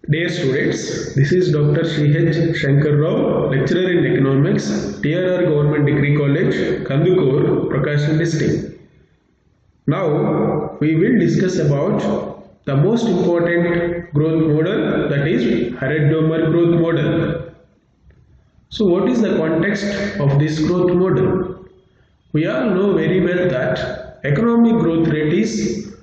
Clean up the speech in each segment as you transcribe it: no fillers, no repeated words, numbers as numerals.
Dear students, this is Dr. Sankar Rao, lecturer in economics, TRR Government Degree College, Kandukur, Prakasam district. Now we will discuss about the most important growth model, that is Harrod-Domar growth model. So what is the context of this growth model? We all know very well that economic growth rate is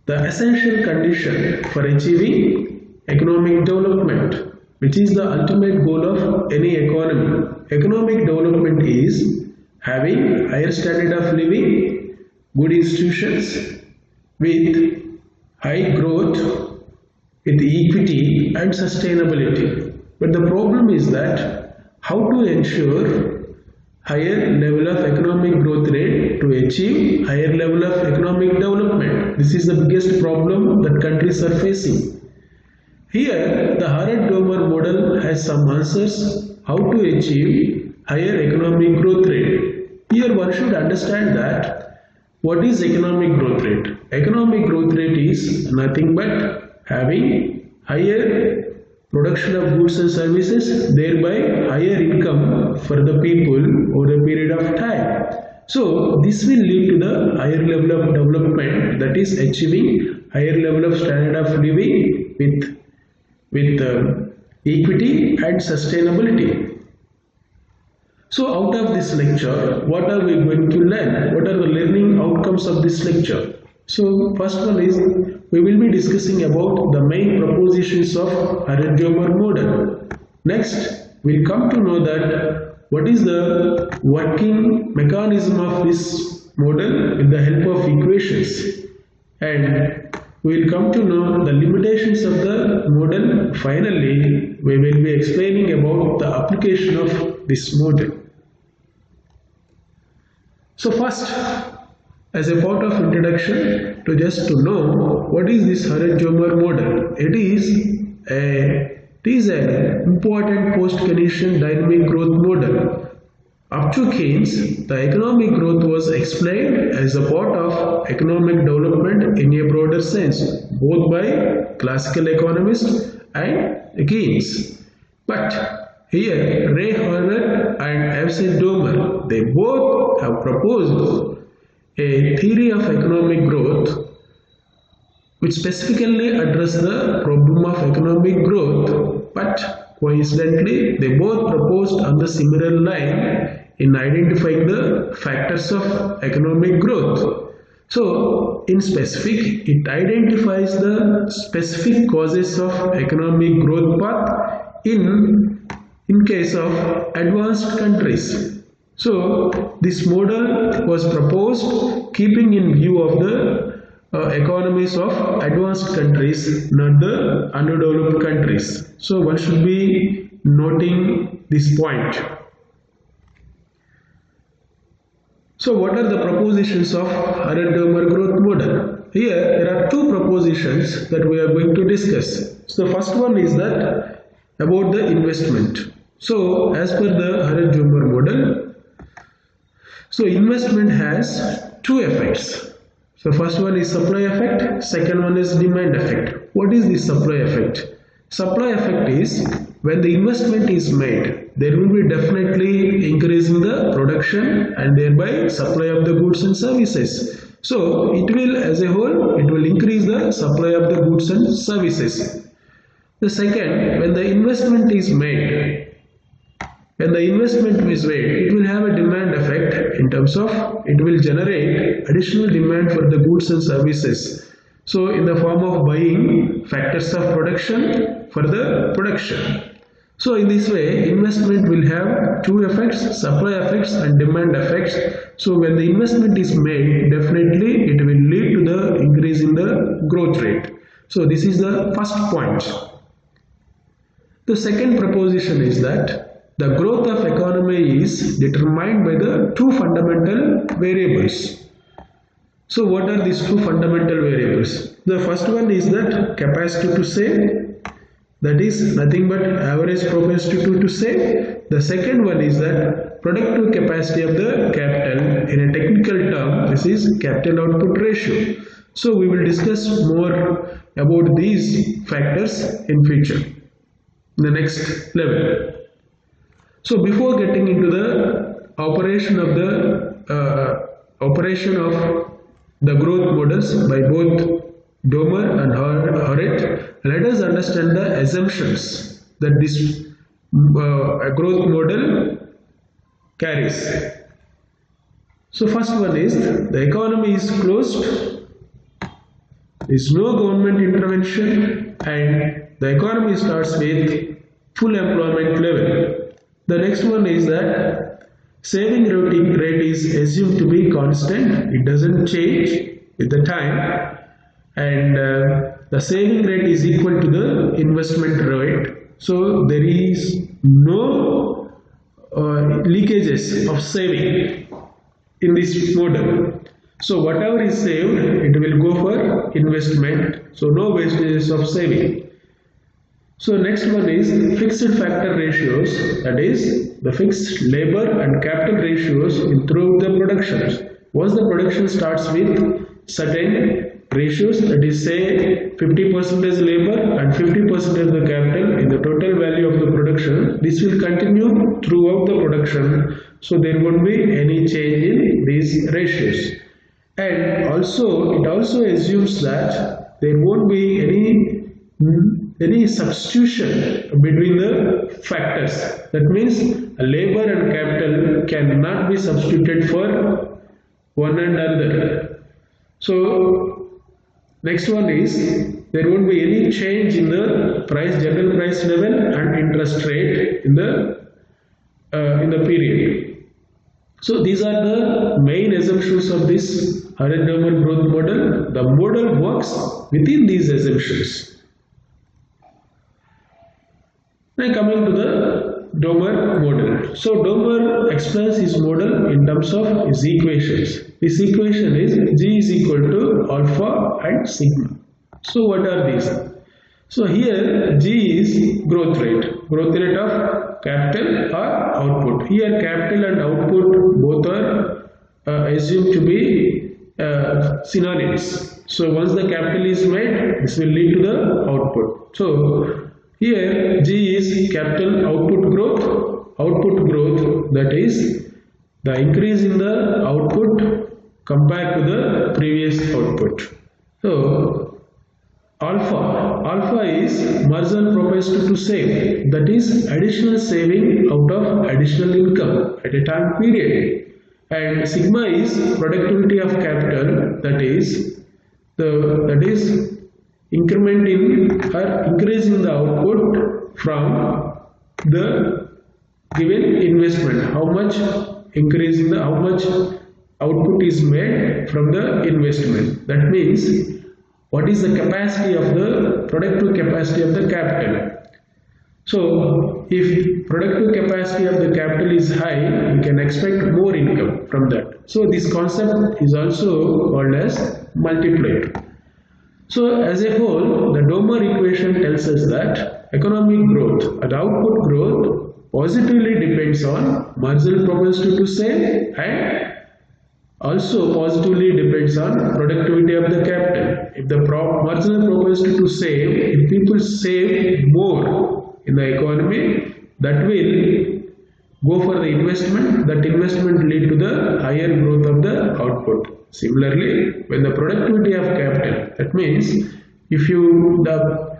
the essential condition for achieving economic development, which is the ultimate goal of any economy. Economic development is having higher standard of living, good institutions with high growth, with equity and sustainability. But the problem is that how to ensure higher level of economic growth rate to achieve higher level of economic development. This is the biggest problem that countries are facing. Here, the Harrod-Domar model has some answers how to achieve higher economic growth rate. Here one should understand that what is economic growth rate? Economic growth rate is nothing but having higher production of goods and services, thereby higher income for the people over a period of time. So this will lead to the higher level of development, that is achieving higher level of standard of living with equity and sustainability. So out of this lecture, what are we going to learn? What are the learning outcomes of this lecture? So first one is we will be discussing about the main propositions of Harrod-Domar model. Next, we will come to know that what is the working mechanism of this model with the help of equations, and we will come to know the limitations of the model. Finally, we will be explaining about the application of this model. So first, as a part of introduction, to know what is this Harrod-Domar model. It is an important post-Keynesian dynamic growth model. Up to Keynes, the economic growth was explained as a part of economic development in a broader sense, both by classical economists and Keynes. But here, Ray Harrod and F.C. Domar, they both have proposed a theory of economic growth which specifically addresses the problem of economic growth, but coincidentally they both proposed on the similar line in identifying the factors of economic growth. So in specific, it identifies the specific causes of economic growth path in case of advanced countries. So this model was proposed keeping in view of the economies of advanced countries, not the underdeveloped countries. So one should be noting this point. So what are the propositions of Harrod-Domar growth model? Here there are two propositions that we are going to discuss. So the first one is that about the investment. So as per the Harrod-Domar model, so investment has two effects. So first one is supply effect, second one is demand effect. What is the supply effect? Supply effect is when the investment is made, there will be definitely increasing the production and thereby supply of the goods and services. So it will, as a whole, it will increase the supply of the goods and services. The second, when the investment is made, it will have a demand effect in terms of it will generate additional demand for the goods and services. So in the form of buying factors of production for the production. So in this way, investment will have two effects, supply effects and demand effects. So when the investment is made, definitely it will lead to the increase in the growth rate. So this is the first point. The second proposition is that the growth of economy is determined by the two fundamental variables. So what are these two fundamental variables? The first one is that capacity to save, that is nothing but average propensity to save. The second one is that productive capacity of the capital. In a technical term, this is capital output ratio. So we will discuss more about these factors in future, in the next level. So before getting into the operation of the growth models by both Domar and Harrod, let us understand the assumptions that this growth model carries. So first one is the economy is closed, there is no government intervention, and the economy starts with full employment level. The next one is that saving rate is assumed to be constant, it doesn't change with the time, and the saving rate is equal to the investment rate. So there is no leakages of saving in this model. So whatever is saved, it will go for investment. So no wastages of saving. So next one is fixed factor ratios, that is the fixed labor and capital ratios throughout the productions. Once the production starts with certain ratios, that is say 50% labor and 50% of the capital in the total value of the production, this will continue throughout the production. So there won't be any change in these ratios. And also it also assumes that there won't be any substitution between the factors. That means labor and capital cannot be substituted for one another. So next one is there won't be any change in the general price level and interest rate in the period. So these are the main assumptions of this Harrod-Domar growth model. The model works within these assumptions. Now coming to the Domar model. So Domar explains his model in terms of his equations. This equation is G is equal to alpha and sigma. So what are these? So here G is growth rate of capital or output. Here capital and output both are assumed to be synonyms. So once the capital is made, this will lead to the output. So here G is capital output growth, that is the increase in the output compared to the previous output. So alpha is marginal propensity to save, that is additional saving out of additional income at a time period. And sigma is productivity of capital, that is increment in or increase in the output from the given investment. How much output is made from the investment. That means what is the productive capacity of the capital. So if productive capacity of the capital is high, we can expect more income from that. So this concept is also called as multiplier. So as a whole, the Domar equation tells us that economic growth and output growth positively depends on marginal propensity to save and also positively depends on productivity of the capital. If the marginal propensity to save, if people save more in the economy, that will go for the investment, that investment will lead to the higher growth of the output. Similarly, when the productivity of capital, that means if the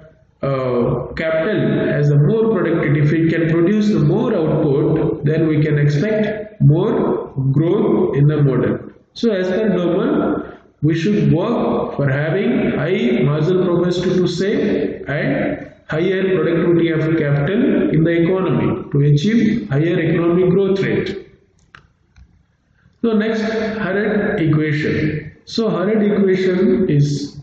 capital has a more productivity, if it can produce the more output, then we can expect more growth in the model. So as per Domar, we should work for having high marginal propensity to save and higher productivity of capital in the economy to achieve higher economic growth rate. So next, Harrod equation. So Harrod equation is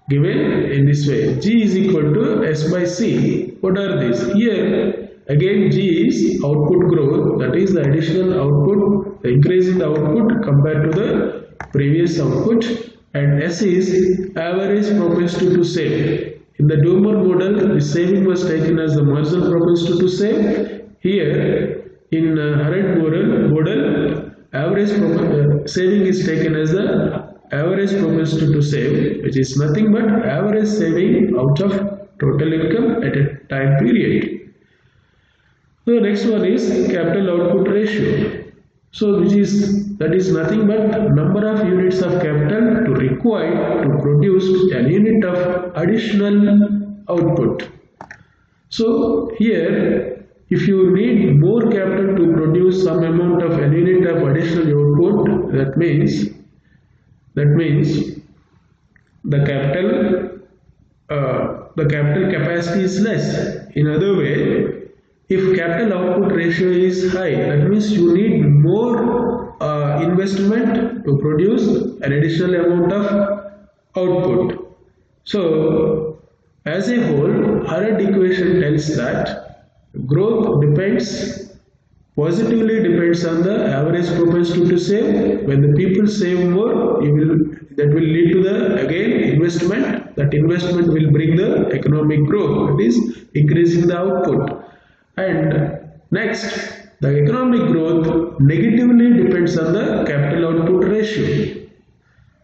given in this way: G is equal to S by C. What are these? Here again G is output growth, that is the additional output, the increase in the output compared to the previous output, and S is average propensity to save. In the Domar model, the saving was taken as the marginal propensity to save. Here in Harrod model, average saving is taken as the average propensity to save, which is nothing but average saving out of total income at a time period. So next one is capital output ratio. So that is nothing but number of units of capital to required to produce an unit of additional output. So here, if you need more capital to produce some amount of an unit of additional output, that means the capital capacity is less. In other way, if capital output ratio is high, that means you need more investment to produce an additional amount of output. So as a whole, Harrod equation tells that growth positively depends on the average propensity to save. When the people save more, that will lead to the again investment. That investment will bring the economic growth, that is increasing the output. And next, the economic growth negatively depends on the capital output ratio.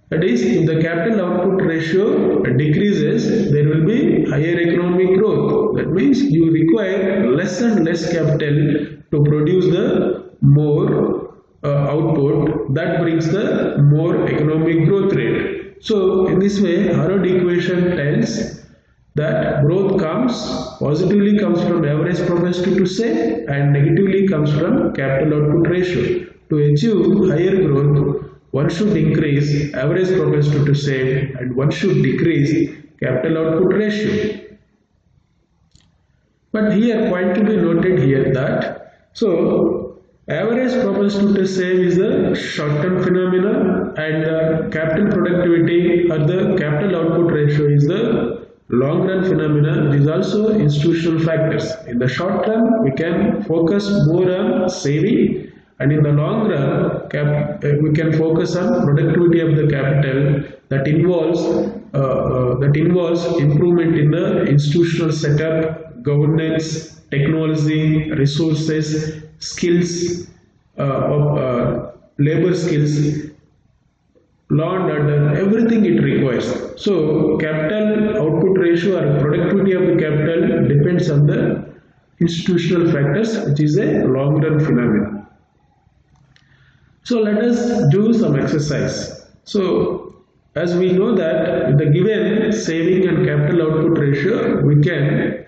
That is, if the capital output ratio decreases, there will be higher economic growth. That means you require less and less capital to produce the more output. That brings the more economic growth rate. So in this way, Harrod equation tells that growth positively comes from average propensity to save and negatively comes from capital output ratio. To achieve higher growth, one should increase average propensity to save and one should decrease capital output ratio. But here, point to be noted here that, so average propensity to save is a short-term phenomena and the capital productivity or the capital output ratio is the long-run phenomena. It is also institutional factors. In the short run, we can focus more on saving, and in the long run, we can focus on productivity of the capital. That involves improvement in the institutional setup, governance, technology, resources, skills, labor skills, law and order, everything it requires. So capital output ratio or productivity of the capital depends on the institutional factors, which is a long run phenomenon. So let us do some exercise. So as we know that with the given saving and capital output ratio, we can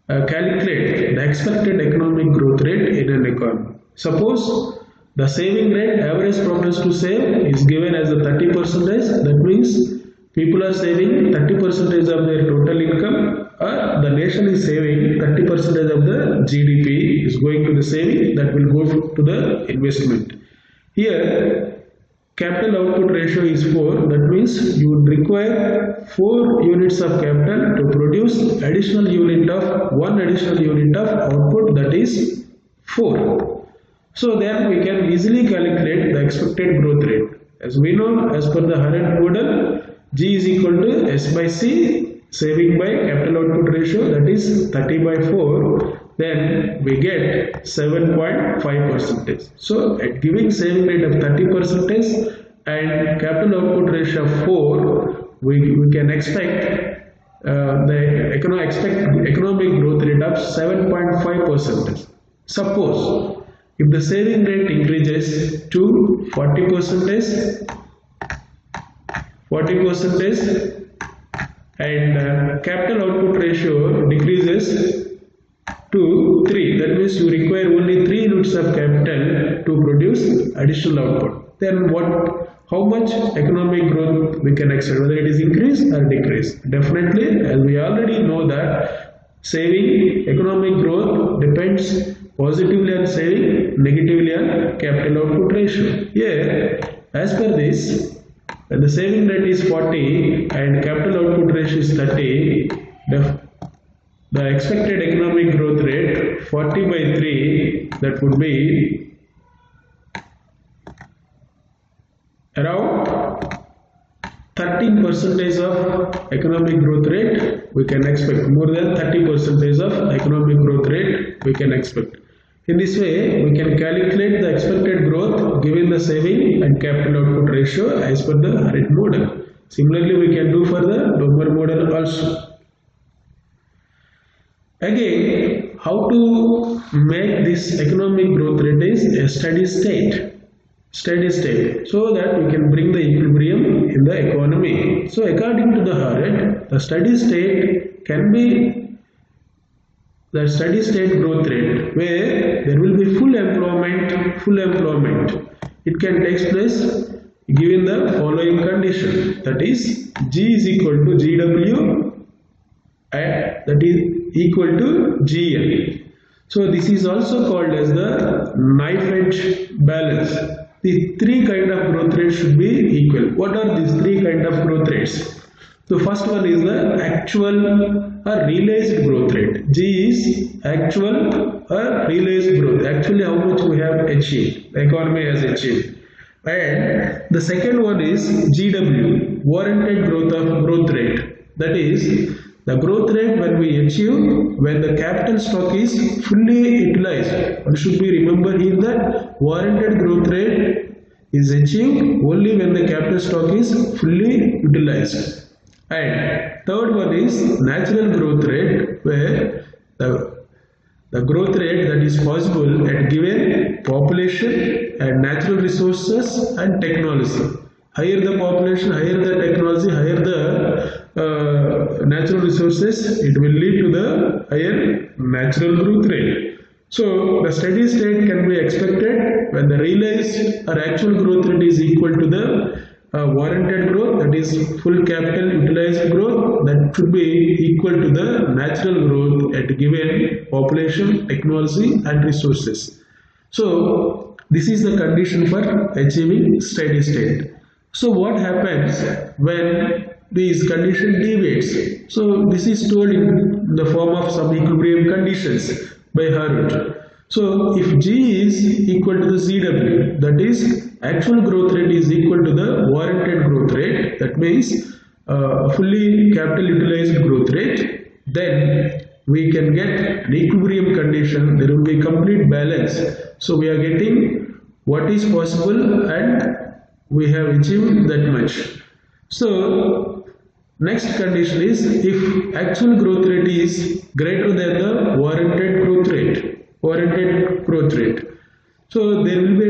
calculate the expected economic growth rate in an economy. Suppose the saving rate, average propensity to save, is given as a 30%. That means people are saving 30% of their total income, or the nation is saving 30% of the GDP is going to the saving, that will go to the investment. Here, capital output ratio is 4. That means you would require 4 units of capital to produce one additional unit of output, that is 4. So then we can easily calculate the expected growth rate. As we know, as per the Harrod model, G is equal to S by C, saving by capital output ratio, that is 30 by 4. Then we get 7.5%. So at giving saving rate of 30% and capital output ratio of 4, we can expect the economic growth rate of 7.5%. Suppose if the saving rate increases to 40% and capital output ratio decreases to 3, that means you require only 3 units of capital to produce additional output. Then how much economic growth we can expect, whether it is increase or decrease? Definitely, as we already know that saving economic growth depends positively on saving, negatively on capital output ratio. Here, as per this, when the saving rate is 40 and capital output ratio is 30, the expected economic growth rate 40 by 3, that would be around 13% of economic growth rate we can expect. More than 30% of economic growth rate we can expect. In this way, we can calculate the expected growth given the saving and capital output ratio as per the Harrod model. Similarly, we can do for the Domar model also. Again, how to make this economic growth rate is a steady state, so that we can bring the equilibrium in the economy. So according to the Harrod, the steady state can be the steady state growth rate where there will be full employment. It can take place given the following condition, that is G is equal to GW and that is equal to GL. So this is also called as the knife edge balance. The three kind of growth rates should be equal. What are these three kind of growth rates? The first one is the actual or realized growth rate. G is actual or realized growth. Actually, how much we have achieved, the economy has achieved. And the second one is GW, warranted growth rate. That is the growth rate when we achieve when the capital stock is fully utilized. What should we remember here, that warranted growth rate is achieved only when the capital stock is fully utilized. And third one is natural growth rate, where the growth rate that is possible at given population and natural resources and technology. Higher the population, higher the technology, higher the natural resources, it will lead to the higher natural growth rate. So the steady state can be expected when the realized or actual growth rate is equal to the warranted growth, that is full capital utilized growth, that should be equal to the natural growth at given population, technology and resources. So this is the condition for achieving steady state. So what happens when this condition deviates? So this is told in the form of some equilibrium conditions by Harrod. So if G is equal to the CW, that is actual growth rate is equal to the warranted growth rate, that means fully capital utilized growth rate, then we can get an equilibrium condition. There will be complete balance. So we are getting what is possible and we have achieved that much. So next condition is if actual growth rate is greater than the warranted growth rate. So there will be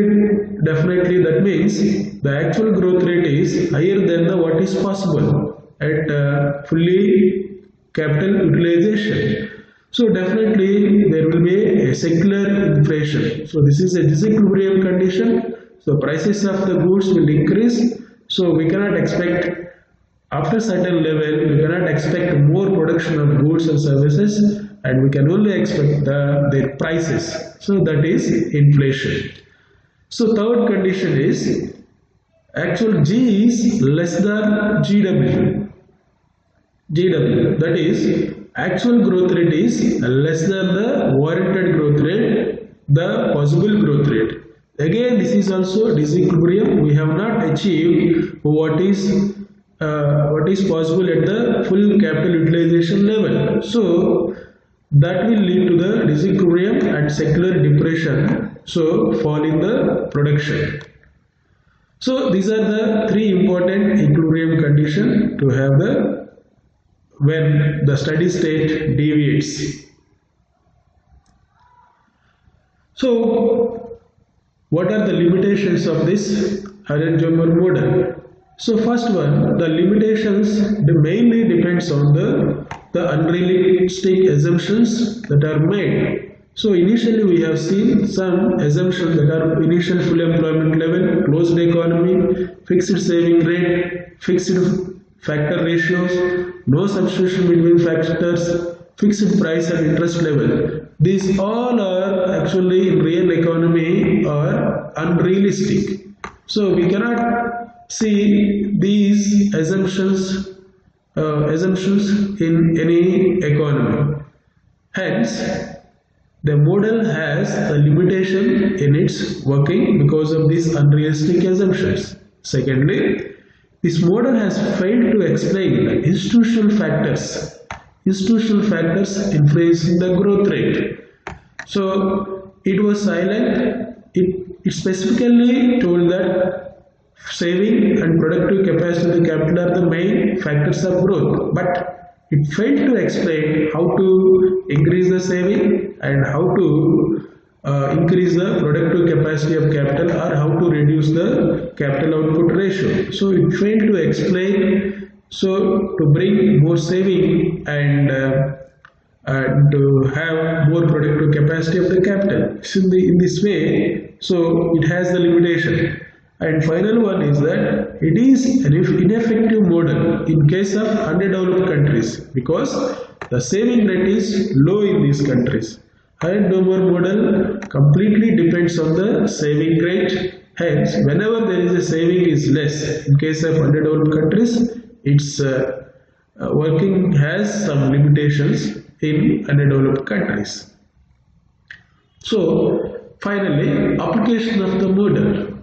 definitely, that means the actual growth rate is higher than the what is possible at fully capital utilization. So definitely there will be a secular inflation. So this is a disequilibrium condition. So prices of the goods will increase. So we cannot expect, after certain level, we cannot expect more production of goods and services, and we can only expect their prices. So that is inflation. So third condition is actual G is less than GW. That is actual growth rate is less than the warranted growth rate, the possible growth rate. Again, this is also disequilibrium. We have not achieved what is possible at the full capital utilization level. So that will lead to the disequilibrium and secular depression, so fall in the production. So these are the three important equilibrium conditions to have the when the steady state deviates. So what are the limitations of this Harrod-Domar model? So first one, the limitations mainly depends on the unrealistic assumptions that are made. So initially we have seen some assumptions that are initial full employment level, closed economy, fixed saving rate, fixed factor ratios, no substitution between factors, fixed price and interest level. These all are actually in real economy are unrealistic. So we cannot see these assumptions in any economy. Hence, the model has a limitation in its working because of these unrealistic assumptions. Secondly, this model has failed to explain the institutional factors influencing the growth rate. So it was silent. It specifically told that saving and productive capacity of the capital are the main factors of growth, but it failed to explain how to increase the saving and how to increase the productive capacity of capital or how to reduce the capital output ratio. So it failed to explain, so to bring more saving and to have more productive capacity of the capital. So in this way, so it has the limitation. And final one is that it is an ineffective model in case of underdeveloped countries because the saving rate is low in these countries. Harrod-Domar model completely depends on the saving rate. Hence, whenever there is a saving is less in case of underdeveloped countries, its working has some limitations in underdeveloped countries. So, finally, application of the model.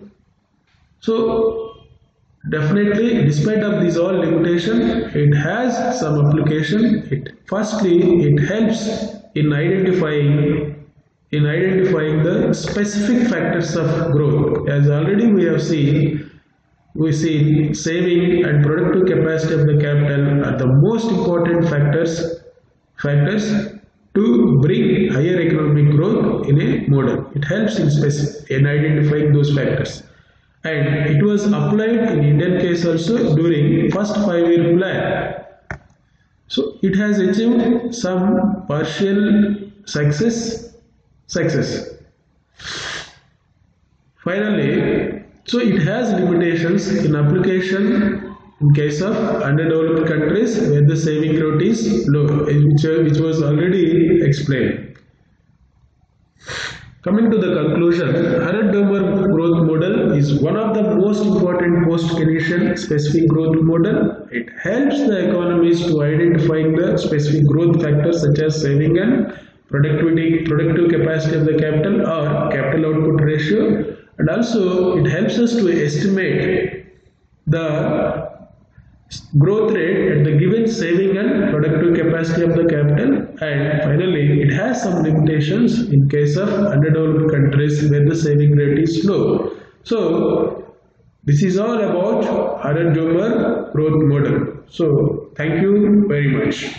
So, definitely, despite of these all limitations, it has some application. Firstly, it helps in identifying the specific factors of growth. As already we see saving and productive capacity of the capital are the most important factors to bring higher economic growth in a model. It helps in identifying those factors. And it was applied in Indian case also during first 5-year plan. So it has achieved some partial success. Finally, so it has limitations in application in case of underdeveloped countries where the saving rate is low, which was already explained. Coming to the conclusion, Harrod-Domar growth model is one of the most important post-Keynesian specific growth model. It helps the economies to identify the specific growth factors such as saving and productive capacity of the capital or capital output ratio, and also it helps us to estimate the growth rate at the given saving and productive capacity of the capital. And finally, it has some limitations in case of underdeveloped countries where the saving rate is low. So this is all about Harrod-Domar growth model. So thank you very much.